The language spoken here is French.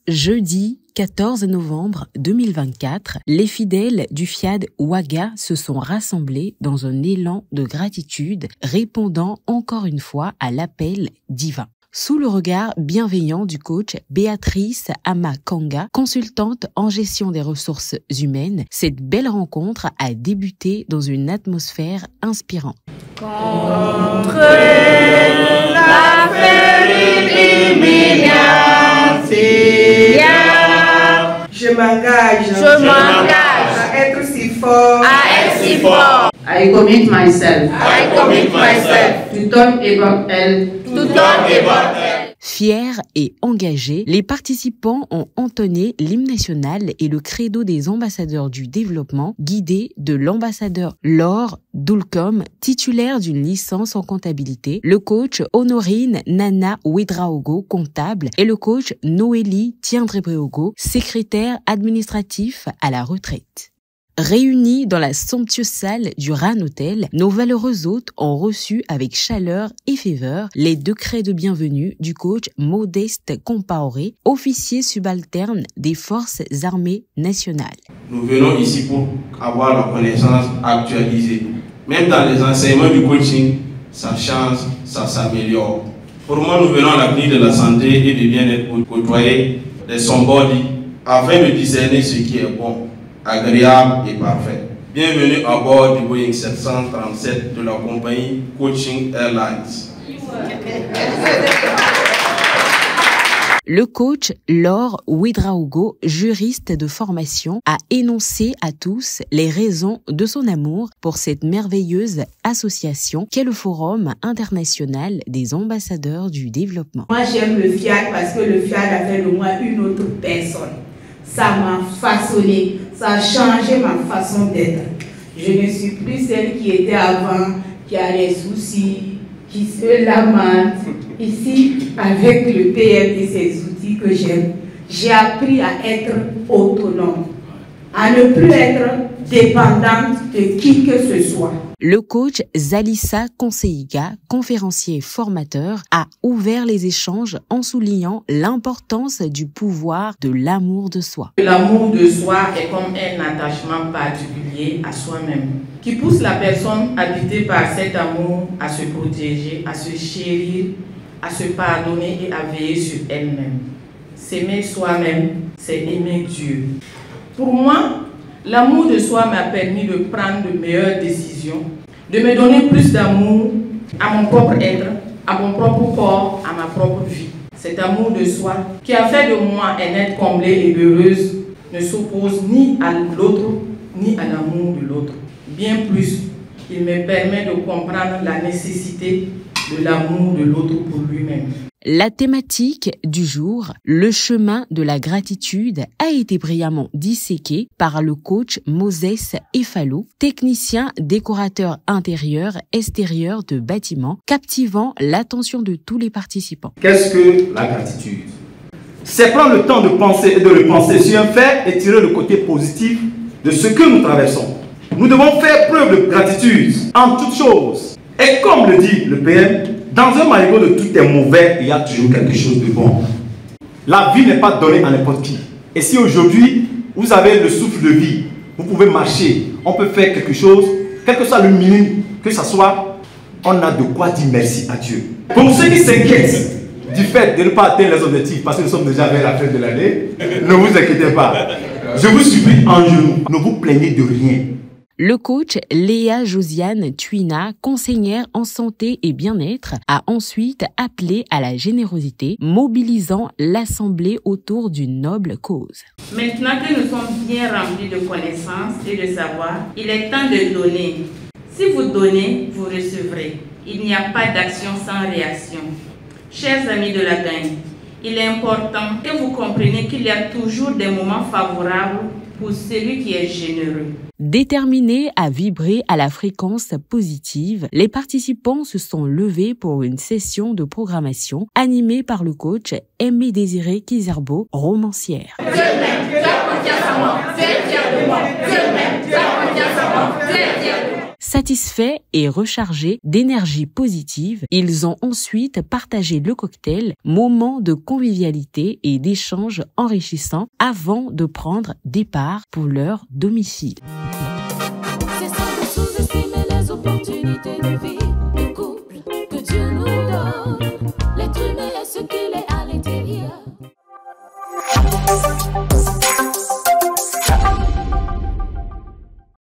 Jeudi 14 novembre 2024, les fidèles du FIAD Ouaga se sont rassemblés dans un élan de gratitude, répondant encore une fois à l'appel divin. Sous le regard bienveillant du coach Béatrice Amakanga, consultante en gestion des ressources humaines, cette belle rencontre a débuté dans une atmosphère inspirante. Contre la féminité, je m'engage à être si fort, I commit myself to talk about elle. Fiers et engagés, les participants ont entonné l'hymne national et le credo des ambassadeurs du développement, guidés de l'ambassadeur Laure Doulcom, titulaire d'une licence en comptabilité, le coach Honorine Nana Ouedraogo, comptable, et le coach Noélie Tiendrebeogo, secrétaire administratif à la retraite. Réunis dans la somptueuse salle du RAN Hotel, nos valeureux hôtes ont reçu avec chaleur et ferveur les décrets de bienvenue du coach Modeste Compaoré, officier subalterne des Forces armées nationales. Nous venons ici pour avoir la connaissance actualisée. Même dans les enseignements du coaching, ça change, ça s'améliore. Pour moi, nous venons à l'avenir de la santé et du bien-être pour côtoyer les somebody afin de discerner ce qui est bon, agréable et parfait. Bienvenue à bord du Boeing 737 de la compagnie Coaching Airlines. Le coach Laure Ouedraogo, juriste de formation, a énoncé à tous les raisons de son amour pour cette merveilleuse association qu'est le Forum international des ambassadeurs du développement. Moi j'aime le FIAD parce que le FIAD a fait de moi une autre personne. Ça m'a façonné, ça a changé ma façon d'être. Je ne suis plus celle qui était avant, qui a des soucis, qui se lamente. Ici, avec le PM et ses outils que j'aime, j'ai appris à être autonome, à ne plus être dépendante de qui que ce soit. Le coach Zalissa Konseiga, conférencier formateur, a ouvert les échanges en soulignant l'importance du pouvoir de l'amour de soi. L'amour de soi est comme un attachement particulier à soi-même, qui pousse la personne habitée par cet amour à se protéger, à se chérir, à se pardonner et à veiller sur elle-même. S'aimer soi-même, c'est aimer Dieu. Pour moi, l'amour de soi m'a permis de prendre de meilleures décisions, de me donner plus d'amour à mon propre être, à mon propre corps, à ma propre vie. Cet amour de soi qui a fait de moi un être comblé et heureuse ne s'oppose ni à l'autre, ni à l'amour de l'autre. Bien plus, il me permet de comprendre la nécessité de l'amour de l'autre pour lui-même. La thématique du jour, le chemin de la gratitude, a été brillamment disséquée par le coach Moses Efalo, technicien décorateur intérieur extérieur de bâtiments, captivant l'attention de tous les participants. Qu'est-ce que la gratitude? C'est prendre le temps de penser et de repenser sur un fait et tirer le côté positif de ce que nous traversons. Nous devons faire preuve de gratitude en toutes choses. Et comme le dit le PM, dans un marigot de tout est mauvais, il y a toujours quelque chose de bon. La vie n'est pas donnée à n'importe qui. Et si aujourd'hui, vous avez le souffle de vie, vous pouvez marcher, on peut faire quelque chose, quel que soit le minimum, que ce soit, on a de quoi dire merci à Dieu. Pour ceux qui s'inquiètent du fait de ne pas atteindre les objectifs, parce que nous sommes déjà vers la fin de l'année, ne vous inquiétez pas. Je vous supplie en genoux, ne vous plaignez de rien. Le coach Léa Josiane Tuina, conseillère en santé et bien-être, a ensuite appelé à la générosité, mobilisant l'Assemblée autour d'une noble cause. Maintenant que nous sommes bien remplis de connaissances et de savoir, il est temps de donner. Si vous donnez, vous recevrez. Il n'y a pas d'action sans réaction. Chers amis de la gang, il est important que vous compreniez qu'il y a toujours des moments favorables pour celui qui est généreux. Déterminés à vibrer à la fréquence positive, les participants se sont levés pour une session de programmation animée par le coach Aimé Désiré Kizerbo, romancière. Satisfaits et rechargés d'énergie positive, ils ont ensuite partagé le cocktail, moment de convivialité et d'échange enrichissant avant de prendre départ pour leur domicile. C'est sans sous-estimer les opportunités de vie, de couple que Dieu nous donne. L'être humain est ce qu'il est à l'intérieur.